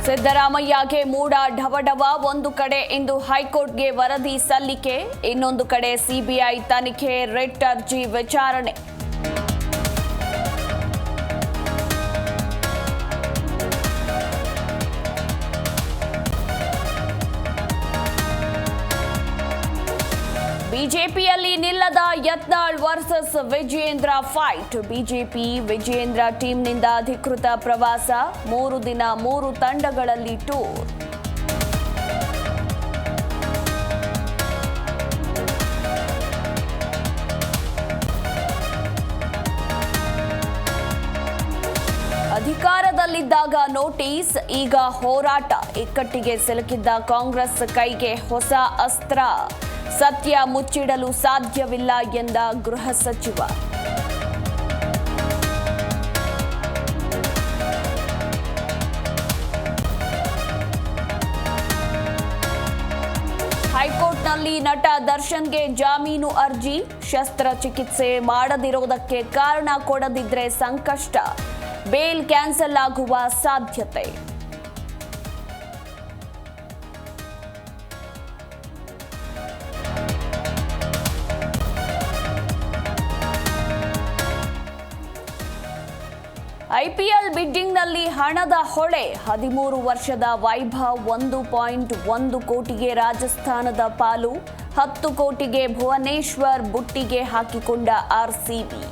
ಸಿದ್ದರಾಮಯ್ಯಗೆ ಮೂಡ ಢವಢವ. ಒಂದು ಕಡೆ ಇಂದು ಹೈಕೋರ್ಟ್ಗೆ ವರದಿ ಸಲ್ಲಿಕೆ, ಇನ್ನೊಂದು ಕಡೆ ಸಿಬಿಐ ತನಿಖೆ ರಿಟ್ ಅರ್ಜಿ ವಿಚಾರಣೆ. ಬಿಜೆಪಿಯಲ್ಲಿ ನಿಲ್ಲದ Yatnal versus Vijayendra fight. BJP Vijayendra ಟೀಮ್ನಿಂದ ಅಧಿಕೃತ ಪ್ರವಾಸ, 3 ದಿನ 3 ತಂಡಗಳಲ್ಲಿ ಟೂರ್. ಅಧಿಕಾರದಲ್ಲಿದ್ದಾಗ ನೋಟಿಸ್, ಈಗ ಹೋರಾಟ. ಇಕ್ಕಟ್ಟಿಗೆ ಸಿಲುಕಿದ್ದ ಕಾಂಗ್ರೆಸ್ ಕೈಗೆ ಹೊಸ ಅಸ್ತ್ರ. ಸತ್ಯ ಮುಚ್ಚಿಡಲು ಸಾಧ್ಯವಿಲ್ಲ ಎಂದ ಗೃಹ ಸಚಿವ. ಹೈಕೋರ್ಟ್ನಲ್ಲಿ ನಟ ದರ್ಶನ್ಗೆ ಜಾಮೀನು ಅರ್ಜಿ. ಶಸ್ತ್ರಚಿಕಿತ್ಸೆ ಮಾಡದಿರೋದಕ್ಕೆ ಕಾರಣ ಕೊಡದಿದ್ರೆ ಸಂಕಷ್ಟ. ಬೇಲ್ ಕ್ಯಾನ್ಸಲ್ ಆಗುವ ಸಾಧ್ಯತೆ. ಐಪಿಎಲ್ ಬಿಡ್ಡಿಂಗ್ನಲ್ಲಿ ಹಣದ ಹೊಳೆ. 13 ವರ್ಷದ ವೈಭವ್ 1.1 ಕೋಟಿಗೆ ರಾಜಸ್ಥಾನದ ಪಾಲು. 10 ಕೋಟಿಗೆ ಭುವನೇಶ್ವರ್ ಬುಟ್ಟಿಗೆ ಹಾಕಿಕೊಂಡ ಆರ್ಸಿಬಿ.